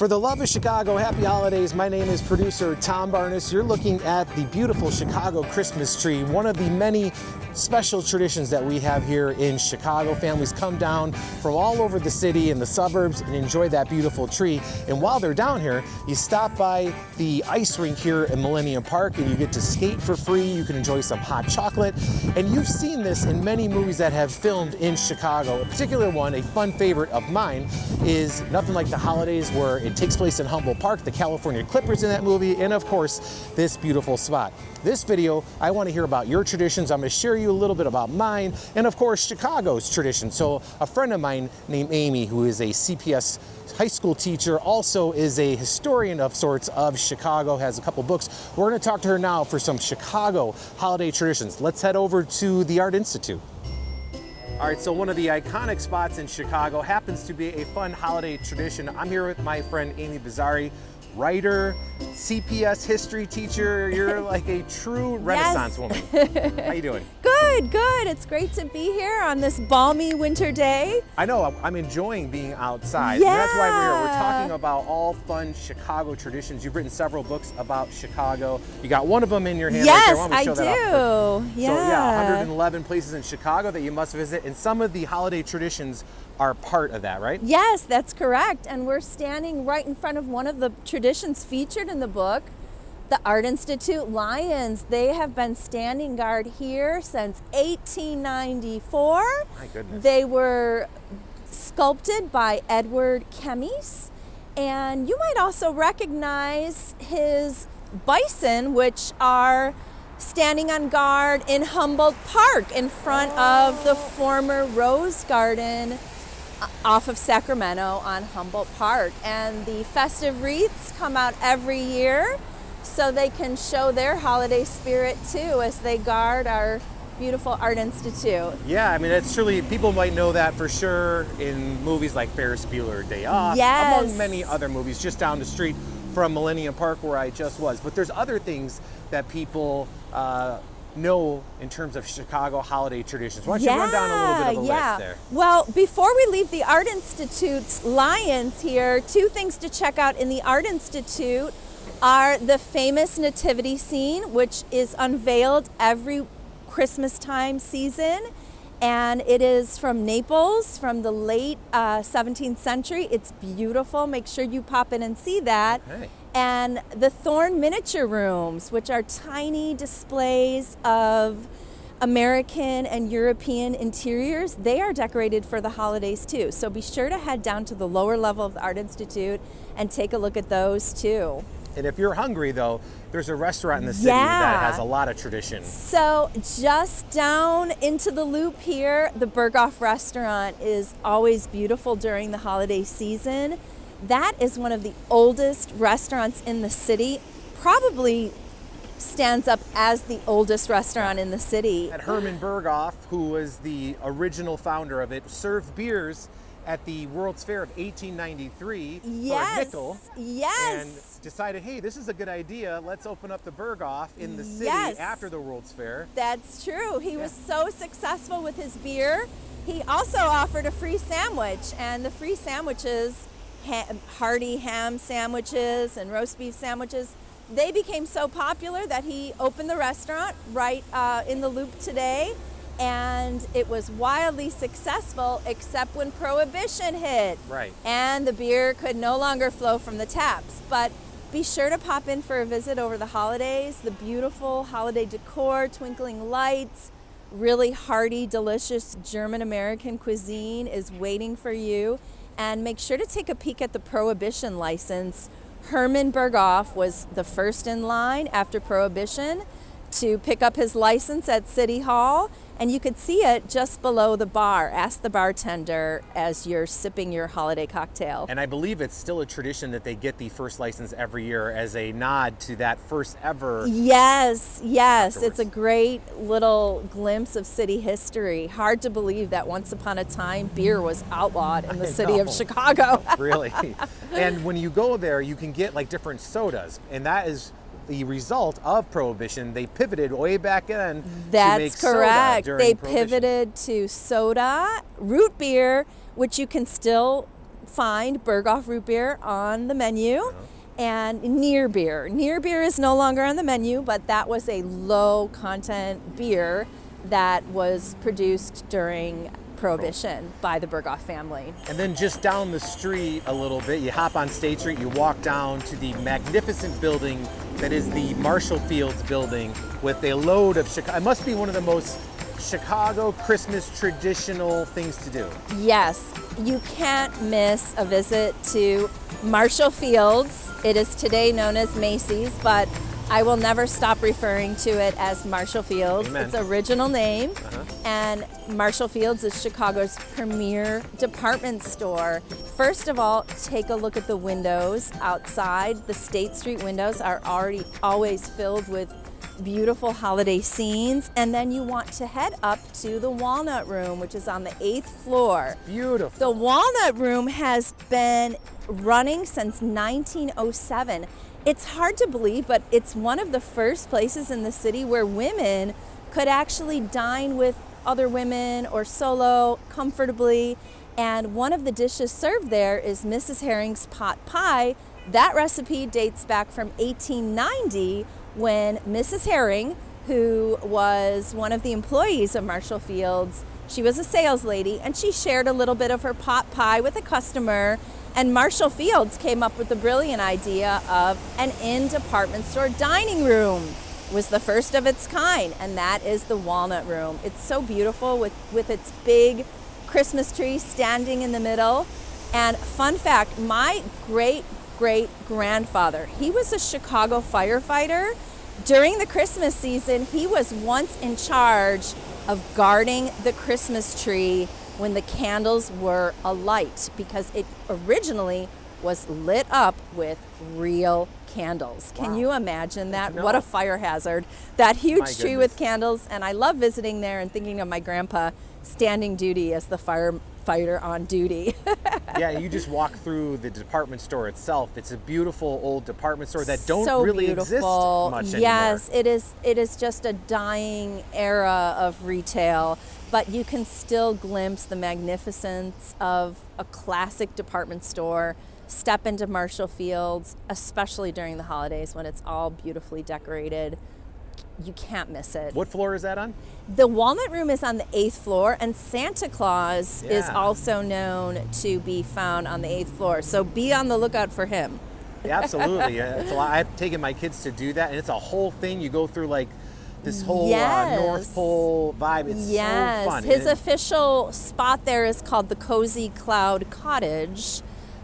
For the love of Chicago, happy holidays. My name is producer Tom Barnes. You're looking at the beautiful Chicago Christmas tree, one of the many special traditions that we have here in Chicago. Families come down from all over the city and the suburbs and enjoy that beautiful tree. And while they're down here, you stop by the ice rink here in Millennium Park and you get to skate for free. You can enjoy some hot chocolate. And you've seen this in many movies that have filmed in Chicago. A particular one, a fun favorite of mine, is Nothing Like the Holidays, where it takes place in Humboldt Park, the California Clippers in that movie, and of course, this beautiful spot. This video, I want to hear about your traditions. I'm going to share you a little bit about mine, and of course, Chicago's tradition. So a friend of mine named Amy, who is a CPS high school teacher, also is a historian of sorts of Chicago, has a couple books. We're going to talk to her now for some Chicago holiday traditions. Let's head over to the Art Institute. All right, so one of the iconic spots in Chicago happens to be a fun holiday tradition. I'm here with my friend Amy Bizzari, writer, CPS history teacher. You're like a true Renaissance woman. How you doing? Good, good. It's great to be here on this balmy winter day. I know, I'm enjoying being outside. Yeah. And that's why we're here. We're talking about all fun Chicago traditions. You've written several books about Chicago. You got one of them in your hand right there. Yes, Why don't we show I that off first? do. Yeah. So yeah, 111 places in Chicago that you must visit, and some of the holiday traditions are part of that, right? Yes, that's correct. And we're standing right in front of one of the traditions featured in the book, the Art Institute Lions. They have been standing guard here since 1894. My goodness. They were sculpted by Edward Chemis. And you might also recognize his bison, which are standing on guard in Humboldt Park in front of the former Rose Garden off of Sacramento on Humboldt Park. And the festive wreaths come out every year so they can show their holiday spirit too as they guard our beautiful Art Institute. Yeah, I mean, it's truly, people might know that for sure in movies like Ferris Bueller Day Off, Yes. among many other movies just down the street from Millennium Park where I just was. But there's other things that people know in terms of Chicago holiday traditions. Why don't you run down a little bit of a list there? Well, before we leave the Art Institute's Lions here, two things to check out in the Art Institute are the famous nativity scene, which is unveiled every Christmas time season, and it is from Naples from the late 17th century. It's beautiful. Make sure you pop in and see that. Okay. And the Thorn Miniature Rooms, which are tiny displays of American and European interiors, they are decorated for the holidays too. So be sure to head down to the lower level of the Art Institute and take a look at those too. And if you're hungry though, there's a restaurant in the city that has a lot of tradition. So just down into the loop here, the Berghoff restaurant is always beautiful during the holiday season. That is one of the oldest restaurants in the city, probably stands up as the oldest restaurant in the city. And Herman Berghoff, who was the original founder of it, served beers at the World's Fair of 1893 for a nickel. Yes. And decided, hey, this is a good idea. Let's open up the Berghoff in the city after the World's Fair. That's true. He was so successful with his beer. He also offered a free sandwich, and the free sandwiches, hearty ham sandwiches and roast beef sandwiches, they became so popular that he opened the restaurant right in the loop today. And it was wildly successful, except when Prohibition hit. Right. And the beer could no longer flow from the taps. But be sure to pop in for a visit over the holidays. The beautiful holiday decor, twinkling lights, really hearty, delicious German-American cuisine is waiting for you. And make sure to take a peek at the Prohibition license. Herman Berghoff was the first in line after Prohibition to pick up his license at City Hall, and you could see it just below the bar. Ask the bartender as you're sipping your holiday cocktail. And I believe it's still a tradition that they get the first license every year as a nod to that first ever. Yes, yes. Afterwards. It's a great little glimpse of city history. Hard to believe that once upon a time, beer was outlawed in the city of Chicago. Really. And when you go there, you can get like different sodas, and that is the result of Prohibition. They pivoted way back then to make correct. soda during They Prohibition. pivoted to soda, root beer, which you can still find Berghoff root beer on the menu. And near beer. Near beer is no longer on the menu, but that was a low content beer that was produced during Prohibition by the Berghoff family. And then just down the street a little bit, you hop on State Street, you walk down to the magnificent building that is the Marshall Fields building with a load of Chicago. It must be one of the most Chicago Christmas traditional things to do. Yes, you can't miss a visit to Marshall Fields. It is today known as Macy's, but I will never stop referring to it as Marshall Fields. Amen. Its original name. And Marshall Fields is Chicago's premier department store. First of all, take a look at the windows outside. The State Street windows are always filled with beautiful holiday scenes. And then you want to head up to the Walnut Room, which is on the 8th floor. Beautiful. The Walnut Room has been running since 1907. It's hard to believe, but it's one of the first places in the city where women could actually dine with other women or solo comfortably. And one of the dishes served there is Mrs. Herring's pot pie. That recipe dates back from 1890 when Mrs. Herring, who was one of the employees of Marshall Fields, she was a sales lady, and she shared a little bit of her pot pie with a customer. And Marshall Fields came up with the brilliant idea of an in-department store dining room. It was the first of its kind, and that is the Walnut Room. It's so beautiful with its big Christmas tree standing in the middle. And fun fact, my great-great-grandfather, he was a Chicago firefighter. During the Christmas season, he was once in charge of guarding the Christmas tree when the candles were alight, because it originally was lit up with real candles. Can you imagine that? What a fire hazard. That huge tree with candles. And I love visiting there and thinking of my grandpa standing duty as the firefighter on duty. Yeah, you just walk through the department store itself. It's a beautiful old department store that don't really exist much anymore. Yes, it is just a dying era of retail. But you can still glimpse the magnificence of a classic department store. Step into Marshall Fields, especially during the holidays when it's all beautifully decorated. You can't miss it. What floor is that on? The Walnut Room is on the 8th floor, and Santa Claus is also known to be found on the 8th floor. So be on the lookout for him. Yeah, absolutely. It's a lot. I've taken my kids to do that, and it's a whole thing. You go through like this whole North Pole vibe. It's so fun. His official spot there is called the Cozy Cloud Cottage.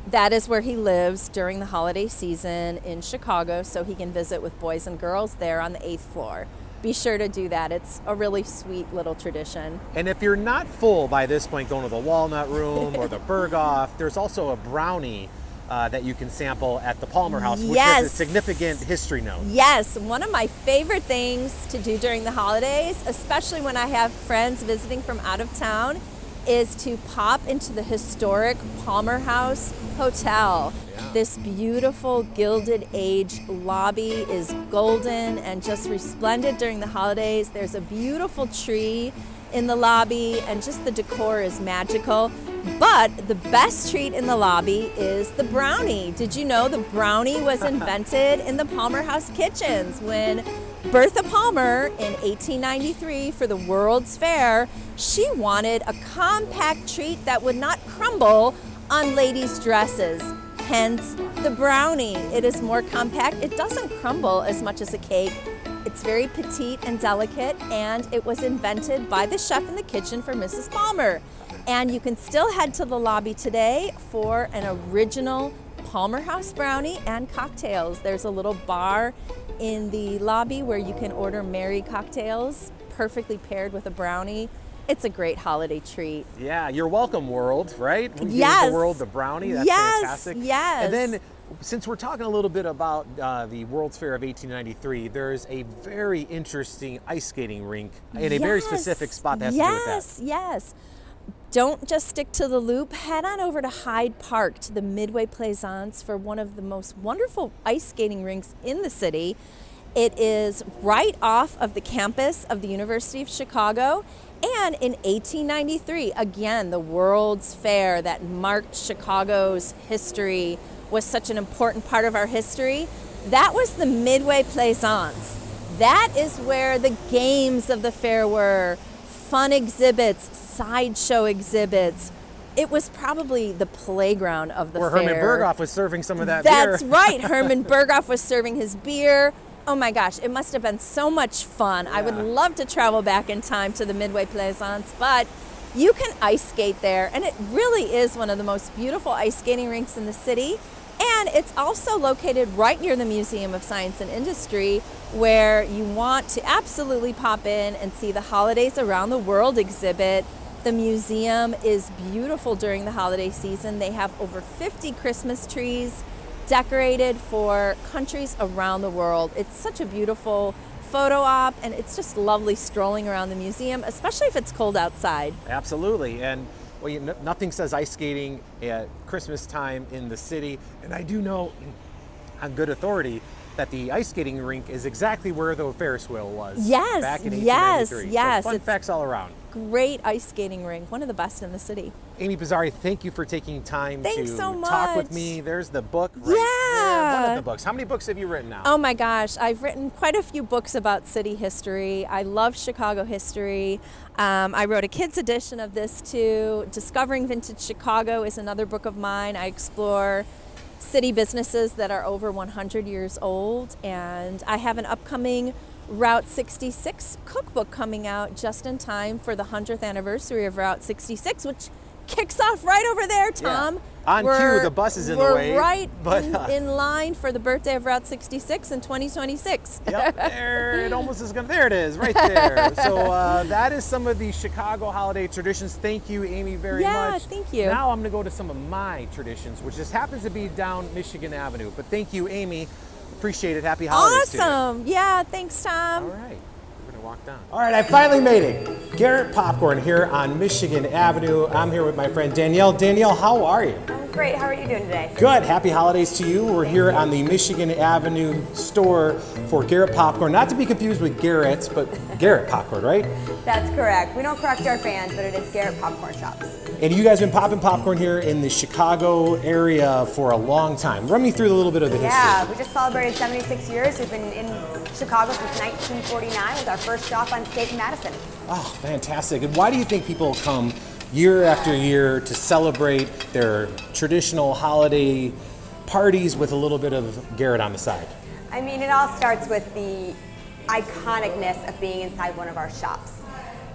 That is where he lives during the holiday season in Chicago, so he can visit with boys and girls there on the 8th floor. Be sure to do that. It's a really sweet little tradition. And if you're not full by this point going to the Walnut Room or the Berghoff, there's also a brownie that you can sample at the Palmer House, which has a significant history note. Yes, one of my favorite things to do during the holidays, especially when I have friends visiting from out of town, is to pop into the historic Palmer House Hotel. This beautiful Gilded Age lobby is golden and just resplendent during the holidays. There's a beautiful tree in the lobby, and just the decor is magical. But the best treat in the lobby is the brownie. Did you know the brownie was invented in the Palmer House kitchens when Bertha Palmer in 1893 for the World's Fair, she wanted a compact treat that would not crumble on ladies' dresses. Hence the brownie. It is more compact. It doesn't crumble as much as a cake. It's very petite and delicate, and it was invented by the chef in the kitchen for Mrs. Palmer. And you can still head to the lobby today for an original Palmer House brownie and cocktails. There's a little bar in the lobby where you can order merry cocktails, perfectly paired with a brownie. It's a great holiday treat. Yeah, you're welcome, world, right? We Yes. gave the world the brownie. That's fantastic. Yes. And then, since we're talking a little bit about the World's Fair of 1893, there's a very interesting ice skating rink in a very specific spot that has to do with that. Yes. Don't just stick to the loop. Head on over to Hyde Park to the Midway Plaisance for one of the most wonderful ice skating rinks in the city. It is right off of the campus of the University of Chicago, And in 1893, again, the World's Fair that marked Chicago's history, was such an important part of our history. That was the Midway Plaisance. That is where the games of the fair were, fun exhibits, sideshow exhibits. It was probably the playground of the Where fair. Herman Berghoff was serving some of that beer. That's right. Herman Berghoff was serving his beer. Oh my gosh, it must have been so much fun. I would love to travel back in time to the Midway Plaisance, but you can ice skate there, and it really is one of the most beautiful ice skating rinks in the city. And it's also located right near the Museum of Science and Industry, where you want to absolutely pop in and see the Holidays Around the World exhibit. The museum is beautiful during the holiday season. They have over 50 Christmas trees decorated for countries around the world. It's such a beautiful photo op, and it's just lovely strolling around the museum, especially if it's cold outside. Absolutely. And well, nothing says ice skating at Christmas time in the city. And I do know on good authority that the ice skating rink is exactly where the Ferris wheel was Yes, back in 1893. yes. So fun facts all around. Great ice skating rink, one of the best in the city. Amy Pizzari, thank you for taking time Thanks to so talk with much. me. There's the book right there. One of the books. How many books have you written now? Oh my gosh, I've written quite a few books about city history. I love Chicago history. I wrote a kids edition of this too. Discovering Vintage Chicago is another book of mine. I explore city businesses that are over 100 years old, and I have an upcoming Route 66 cookbook coming out just in time for the 100th anniversary of Route 66, which kicks off right over there, Tom. Yeah. On cue, the bus is in the way. We're right in line for the birthday of Route 66 in 2026. Yep, there it almost is going. There it is, right there. So that is some of the Chicago holiday traditions. Thank you, Amy, very much. Yeah, thank you. Now I'm going to go to some of my traditions, which just happens to be down Michigan Avenue. But thank you, Amy. Appreciate it. Happy holidays to you. Awesome. Yeah, thanks, Tom. All right. We're going to walk down. All right, I finally made it. Garrett Popcorn here on Michigan Avenue. I'm here with my friend Danielle. Danielle, how are you? I'm great. How are you doing today? Good. Happy holidays to you. We're here on the Michigan Avenue store for Garrett Popcorn. Not to be confused with Garrett's, but Garrett Popcorn, right? That's correct. We don't correct our fans, but it is Garrett Popcorn Shops. And you guys have been popping popcorn here in the Chicago area for a long time. Run me through a little bit of the history. Yeah, we just celebrated 76 years. We've been in Chicago since 1949 with our first stop on State and Madison. Oh, fantastic. And why do you think people come year after year to celebrate their traditional holiday parties with a little bit of Garrett on the side? I mean, it all starts with the iconicness of being inside one of our shops.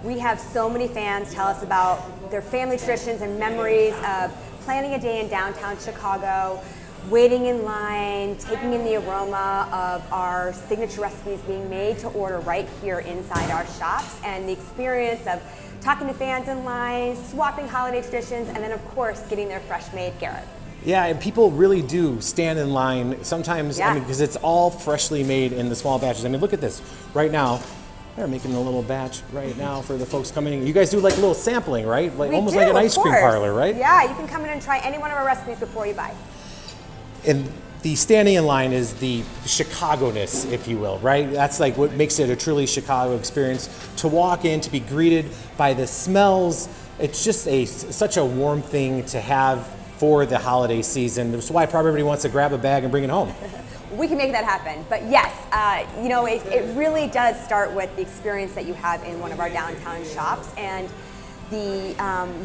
We have so many fans tell us about their family traditions and memories of planning a day in downtown Chicago, waiting in line, taking in the aroma of our signature recipes being made to order right here inside our shops, and the experience of talking to fans in line, swapping holiday traditions, and then of course getting their fresh made Garrett. Yeah, and people really do stand in line sometimes, Yeah. because it's all freshly made in the small batches. I mean, look at this. Right now, they're making a little batch right now for the folks coming in. You guys do like a little sampling, right? Like We almost do, like an of ice cream course. parlor, right? Yeah, you can come in and try any one of our recipes before you buy. And the standing in line is the Chicago-ness, if you will, right? That's like what makes it a truly Chicago experience. To walk in, to be greeted by the smells, it's just such a warm thing to have for the holiday season. That's why probably everybody wants to grab a bag and bring it home. We can make that happen. But yes, it really does start with the experience that you have in one of our downtown shops and the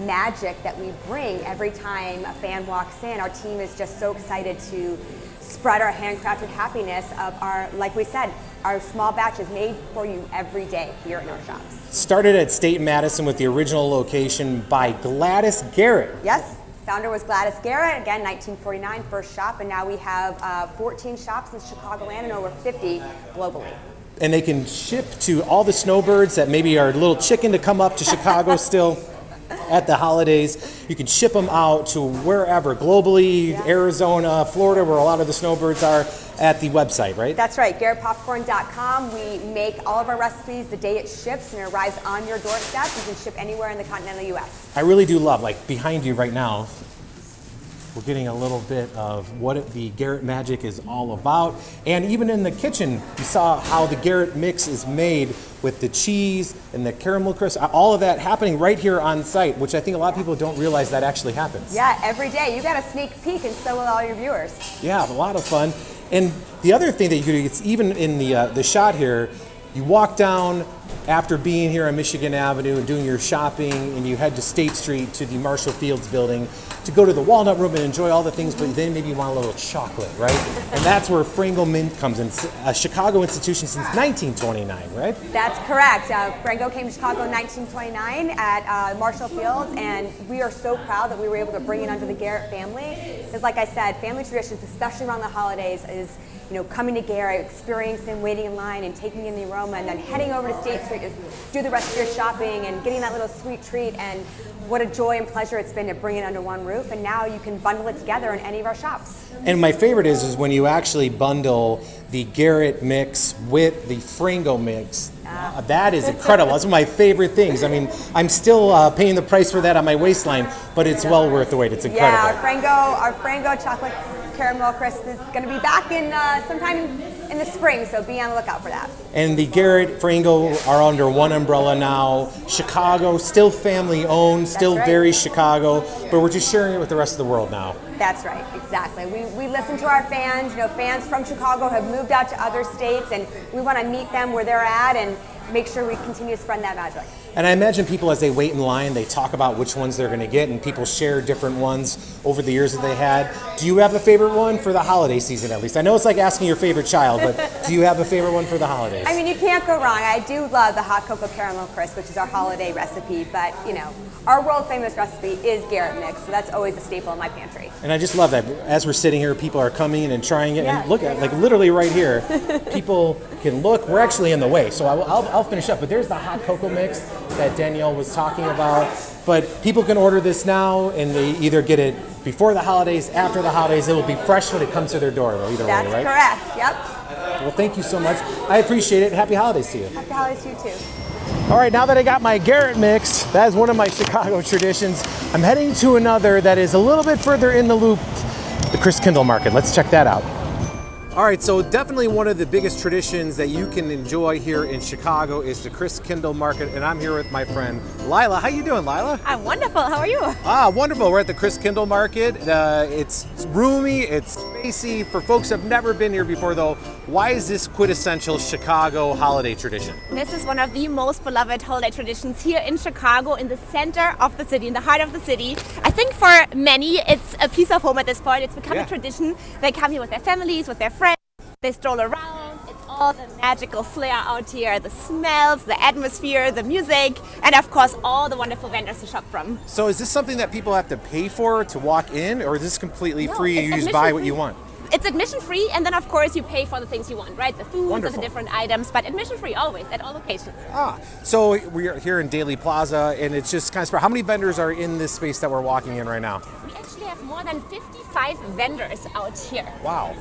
magic that we bring every time a fan walks in. Our team is just so excited to spread our handcrafted happiness of our, like we said, our small batches made for you every day here in our shops. Started at State and Madison with the original location by Gladys Garrett. Yes. Founder was Gladys Garrett, again, 1949, first shop, and now we have 14 shops in Chicagoland and over 50 globally. And they can ship to all the snowbirds that maybe are a little chicken to come up to Chicago still at the holidays. You can ship them out to wherever, globally, Yeah. Arizona, Florida, where a lot of the snowbirds are, at the website, right? That's right, GarrettPopcorn.com. We make all of our recipes the day it ships and it arrives on your doorstep. You can ship anywhere in the continental U.S. I really do love, like behind you right now, We're getting a little bit of what the Garrett magic is all about. And even in the kitchen, you saw how the Garrett mix is made with the cheese and the caramel crisp, all of that happening right here on site, which I think a lot of people don't realize that actually happens. Yeah, every day. You got a sneak peek, and so will all your viewers. Yeah, a lot of fun. And the other thing that you could do, it's even in the shot here, you walk down after being here on Michigan Avenue and doing your shopping, and you head to State Street to the Marshall Fields building to go to the Walnut room and enjoy all the things, but then maybe you want a little chocolate, right? And that's where Frango Mint comes in, a Chicago institution since 1929, right? That's correct. Frango came to Chicago in 1929 at Marshall Fields, and we are so proud that we were able to bring it under the Garrett family. Because like I said, family traditions, especially around the holidays, is coming to Garrett, experiencing waiting in line and taking in the aroma, and then heading over to State Street to do the rest of your shopping and getting that little sweet treat. And what a joy and pleasure it's been to bring it under one roof, and now you can bundle it together in any of our shops. And my favorite is when you actually bundle the Garrett mix with the Frango mix. That is incredible. That's one of my favorite things. I mean, I'm still paying the price for that on my waistline, but it's well worth the wait. It's incredible. Yeah, our Frango chocolate caramel crisp is going to be back in sometime in the spring, so be on the lookout for that. And the Garrett Frango are under one umbrella now. Chicago, still family owned, still very Chicago, but we're just sharing it with the rest of the world now. That's right, exactly. We listen to our fans. Fans from Chicago have moved out to other states, and we want to meet them where they're at and make sure we continue to spread that magic. And I imagine people, as they wait in line, they talk about which ones they're going to get, and people share different ones over the years that they had. Do you have a favorite one for the holiday season, at least? I know it's like asking your favorite child, but do you have a favorite one for the holidays? I mean, you can't go wrong. I do love the hot cocoa caramel crisp, which is our holiday recipe, but, our world-famous recipe is Garrett mix, so that's always a staple in my pantry. And I just love that. As we're sitting here, people are coming in and trying it, and look at, like, literally right here, people can look. We're actually in the way, so I'll finish up. But there's the hot cocoa mix that Danielle was talking about. But people can order this now, and they either get it before the holidays, after the holidays. It will be fresh when it comes to their door, either way, right? That's correct, yep. Well, thank you so much. I appreciate it. Happy holidays to you. Happy holidays to you, too. All right, now that I got my Garrett mix, that is one of my Chicago traditions. I'm heading to another that is a little bit further in the loop, the Christkindlmarket. Let's check that out. All right, so definitely one of the biggest traditions that you can enjoy here in Chicago is the Christkindlmarket, and I'm here with my friend Lila. How you doing, Lila? I'm wonderful. How are you? Wonderful. We're at the Christkindlmarket. It's roomy, it's spacey. For folks who have never been here before, though, why is this quintessential Chicago holiday tradition? This is one of the most beloved holiday traditions here in Chicago, in the center of the city, in the heart of the city. I think for many, it's a piece of home at this point. It's become a tradition. They come here with their families, with their friends. They stroll around. It's all the magical flair out here, the smells, the atmosphere, the music, and of course all the wonderful vendors to shop from. So is this something that people have to pay for to walk in, or is this completely free and you just admission buy what free. you want? It's admission free, and then of course you pay for the things you want, right? The food and Wonderful. the different items, but admission free always at all locations. So we're here in Daly Plaza, and it's just kind of, how many vendors are in this space that we're walking in right now? We actually have more than 55 vendors out here. Wow.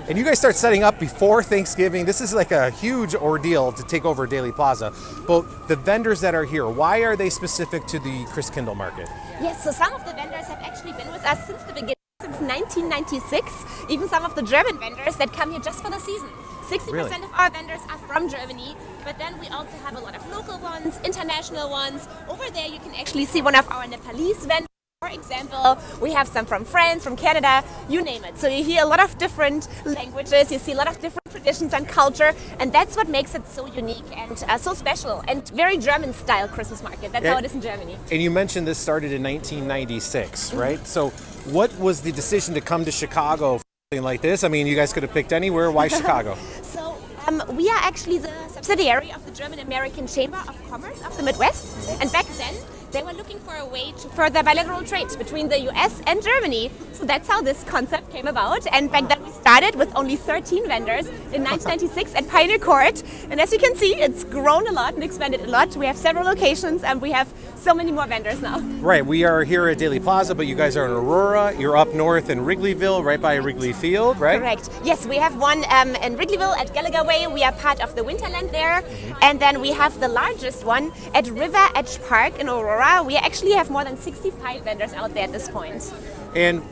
And you guys start setting up before Thanksgiving. This is like a huge ordeal to take over Daly Plaza. But the vendors that are here, why are they specific to the Christkindlmarket? Yes, so some of the vendors have actually been with us since the beginning, since 1996. Even some of the German vendors that come here just for the season. 60% of our vendors are from Germany, but then we also have a lot of local ones, international ones. Over there you can actually see one of our Nepalese vendors. For example, we have some from France, from Canada, you name it. So you hear a lot of different languages, you see a lot of different traditions and culture, and that's what makes it so unique and so special and very German style Christmas market. That's how it is in Germany. And you mentioned this started in 1996, right? So what was the decision to come to Chicago for something like this? I mean, you guys could have picked anywhere. Why Chicago? So we are actually the subsidiary of the German-American Chamber of Commerce of the Midwest, and back then they were looking for a way to further bilateral trade between the US and Germany. So that's how this concept came about. And back then we started with only 13 vendors in 1996 at Pioneer Court. And as you can see, it's grown a lot and expanded a lot. We have several locations and we have so many more vendors now. Right, we are here at Daly Plaza, but you guys are in Aurora. You're up north in Wrigleyville, right by Wrigley Field, right? Correct. Yes, we have one in Wrigleyville at Gallagher Way. We are part of the Winterland there. And then we have the largest one at River Edge Park in Aurora. We actually have more than 65 vendors out there at this point. And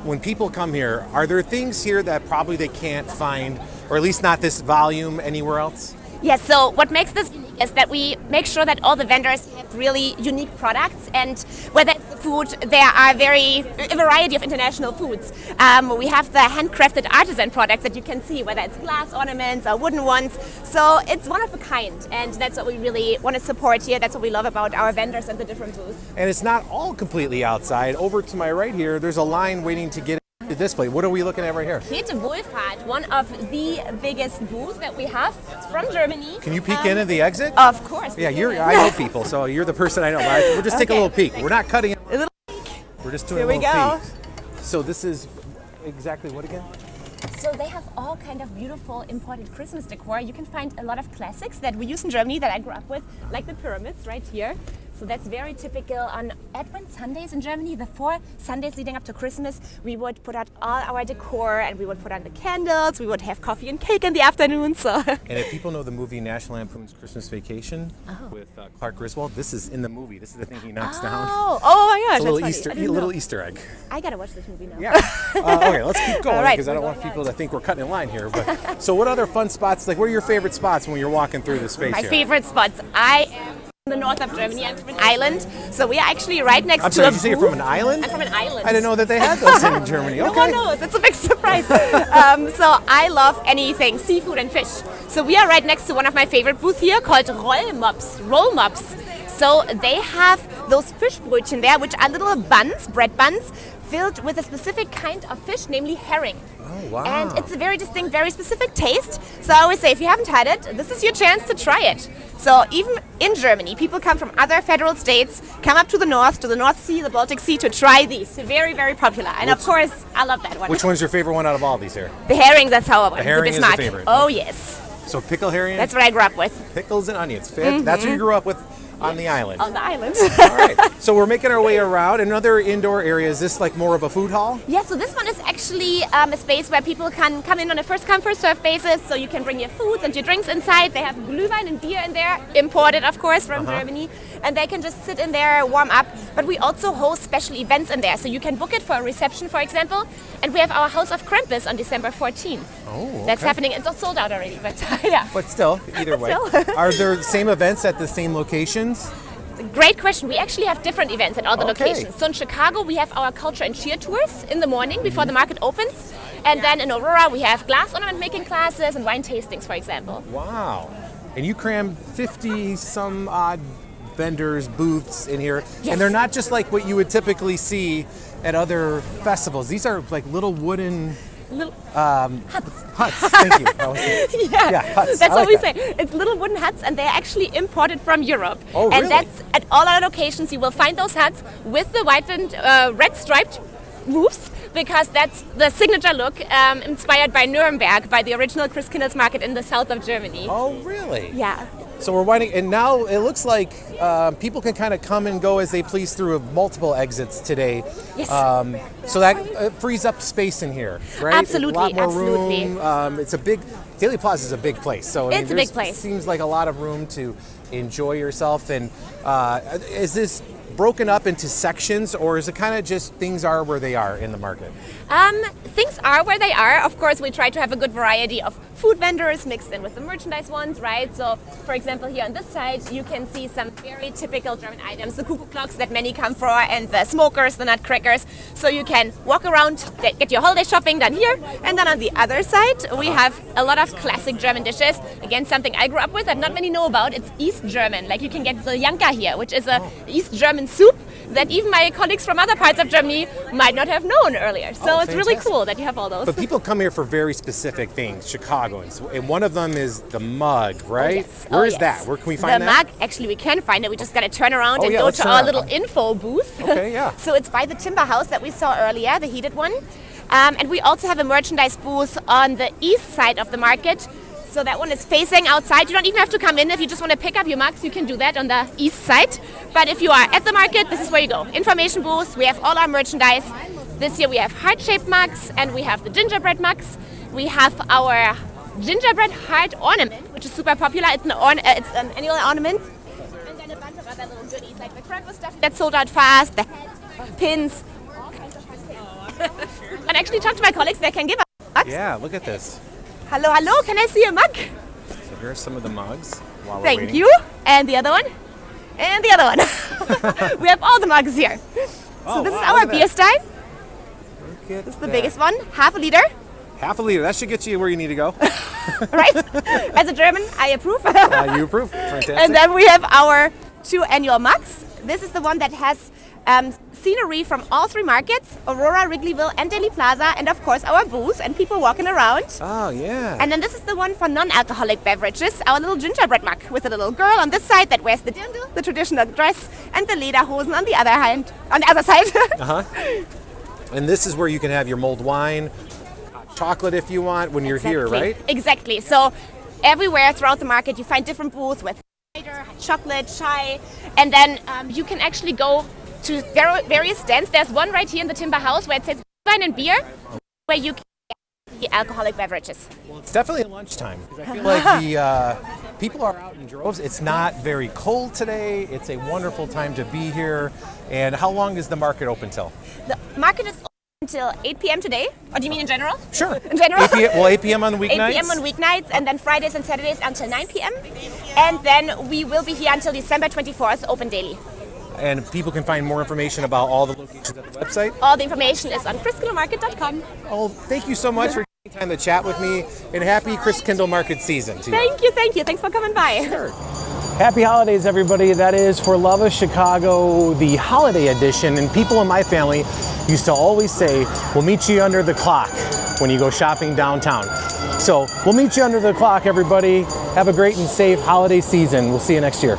when people come here, are there things here that probably they can't find, or at least not this volume anywhere else? Yes, so what makes this unique is that we make sure that all the vendors have really unique products, and whether it's the food, there are a variety of international foods. We have the handcrafted artisan products that you can see, whether it's glass ornaments or wooden ones. So it's one of a kind, and that's what we really want to support here. That's what we love about our vendors and the different booths. And it's not all completely outside. Over to my right here, there's a line waiting to get into this place. What are we looking at right here? Käthe Wohlfahrt, one of the biggest booths that we have. It's from Germany. Can you peek in at the exit? Of course. Yeah, I know people, so you're the person I know. Right? We'll just take a little peek. We're not cutting it. A little peek. We're just doing Here a little we go. peek. So this is exactly what again? So they have all kind of beautiful imported Christmas decor. You can find a lot of classics that we use in Germany that I grew up with, like the pyramids right here. So that's very typical on Advent Sundays in Germany. The 4 Sundays leading up to Christmas, we would put out all our decor and we would put on the candles. We would have coffee and cake in the afternoon. So. And if people know the movie National Lampoon's Christmas Vacation with Clark Griswold, this is in the movie. This is the thing he knocks down. Oh my gosh, It's a that's funny. little Easter egg. I gotta watch this movie now. Yeah. Okay, let's keep going All right, because I don't we're want going people to think we're cutting in line here. But so, what other fun spots? Like, what are your favorite spots when you're walking through the space My here? favorite spots. I am in the north of Germany. I'm from an island, so we are actually right next I'm to sorry, a did you say you're booth. from an island? I'm from an island. I didn't know that they had those in Germany. No Okay. one knows. It's a big surprise. So I love anything seafood and fish. So we are right next to one of my favorite booths here called Roll Mops. So they have those Fischbrötchen there, which are little buns, bread buns, filled with a specific kind of fish, namely herring. Oh, wow. And it's a very distinct, very specific taste. So I always say, if you haven't had it, this is your chance to try it. So even in Germany, people come from other federal states, come up to the North Sea, the Baltic Sea, to try these. Very, very popular. And of course, I love that one. Which one's your favorite one out of all these here? The herring, that's how I want. The herring is the Bismarck. favorite. Oh, yes. So pickle herring, That's what I grew up with pickles and onions. That's what you grew up with on the island. on the island. All right. So we're making our way around. Another indoor area. Is this like more of a food hall? Yeah, so this one is actually a space where people can come in on a first come, first serve basis. So you can bring your foods and your drinks inside. They have Glühwein and beer in there, imported, of course, from Germany. And they can just sit in there, warm up. But we also host special events in there. So you can book it for a reception, for example. And we have our House of Krampus on December 14th. Oh, okay. That's happening. It's all sold out already, but yeah. But still, either way. Still. Are there the same events at the same locations? Great question. We actually have different events at all the Okay. locations. So in Chicago, we have our culture and cheer tours in the morning before the market opens. And then in Aurora, we have glass ornament making classes and wine tastings, for example. Wow. And you crammed 50 some odd vendors, booths in here. Yes. And they're not just like what you would typically see at other festivals. These are like little wooden Little huts. Thank you. Yeah, huts. That's I what like we that. say. It's little wooden huts, and they're actually imported from Europe. Oh, And really? that's at all our locations. You will find those huts with the white and red striped roofs, because that's the signature look, inspired by Nuremberg, by the original Christkindlmarket in the south of Germany. Oh, really? Yeah. So we're winding, and now it looks like people can kind of come and go as they please through multiple exits today. Yes. So that frees up space in here, right? Absolutely, A lot more absolutely. room. It's a big, Daily Plaza is a big place. So It's a big place. Seems like a lot of room to enjoy yourself. And is this broken up into sections, or is it kind of just things are where they are in the market? Things are where they are. Of course, we try to have a good variety of food vendors mixed in with the merchandise ones, right? So, for example, here on this side, you can see some very typical German items, the cuckoo clocks that many come for, and the smokers, the nutcrackers. So you can walk around, get your holiday shopping done here. And then on the other side, we have a lot of classic German dishes. Again, something I grew up with that not many know about. It's East German. Like you can get the Janka here, which is a East German soup that even my colleagues from other parts of Germany might not have known earlier. So it's really fantastic. cool that you have all those. But people come here for very specific things, Chicagoans, and one of them is the mug, right? Yes. Where Oh, is yes. that? Where can we find the that? mug, actually, we can find it. We just got to turn around Oh, and yeah, go let's to turn our around. little info booth. Okay, yeah. So it's by the timber house that we saw earlier, the heated one. And we also have a merchandise booth on the east side of the market. So that one is facing outside. You don't even have to come in. If you just want to pick up your mugs, you can do that on the east side. But if you are at the market, this is where you go. Information booth. We have all our merchandise. This year we have heart-shaped mugs, and we have the gingerbread mugs. We have our gingerbread heart ornament, which is super popular. It's an annual ornament. And then a bunch of other little goodies, like the Krampus stuff that's sold out fast, the hat, pins, all kinds of fun things. And actually talk to my colleagues, they can give us mugs. Yeah, look at this. Hello, hello, can I see a mug? So here's some of the mugs while we're Thank waiting. you. And the other one. And the other one. We have all the mugs here. Oh, So this wow, is our look at beer that. stein. This This is the biggest one, half a liter, Half a liter. That should get you where you need to go. right? As a German, I approve. You approve. Fantastic. And then we have our 2 annual mugs. This is the one that has scenery from all 3 markets, Aurora, Wrigleyville, and Daly Plaza, and of course our booth and people walking around. Oh, yeah. And then this is the one for non-alcoholic beverages, our little gingerbread mug with a little girl on this side that wears the dirndl, the traditional dress, and the lederhosen on the other hand, on the other side. And this is where you can have your mulled wine, hot chocolate if you want when you're here, right? Exactly. So everywhere throughout the market you find different booths with cider, hot chocolate, chai, and then you can actually go to various stands. There's one right here in the Timber House where it says wine and beer, where you can get the alcoholic beverages. Well, it's definitely lunchtime. I feel like the people are out in droves. It's not very cold today. It's a wonderful time to be here. And how long is the market open till? The market is open until 8 p.m. today. Or do you mean in general? Sure. In general? 8 p.m. on the 8 weeknights? p.m. on weeknights, and then Fridays and Saturdays until 9 p.m. And then we will be here until December 24th, open daily. And people can find more information about all the locations at the website. All the information is on Christkindlmarket.com. Oh, thank you so much for taking time to chat with me, and happy Christkindlmarket season to you. Thank you, thank you. Thanks for coming by. Sure. Happy holidays, everybody. That is For Love of Chicago, the holiday edition. And people in my family used to always say, we'll meet you under the clock when you go shopping downtown. So we'll meet you under the clock, everybody. Have a great and safe holiday season. We'll see you next year.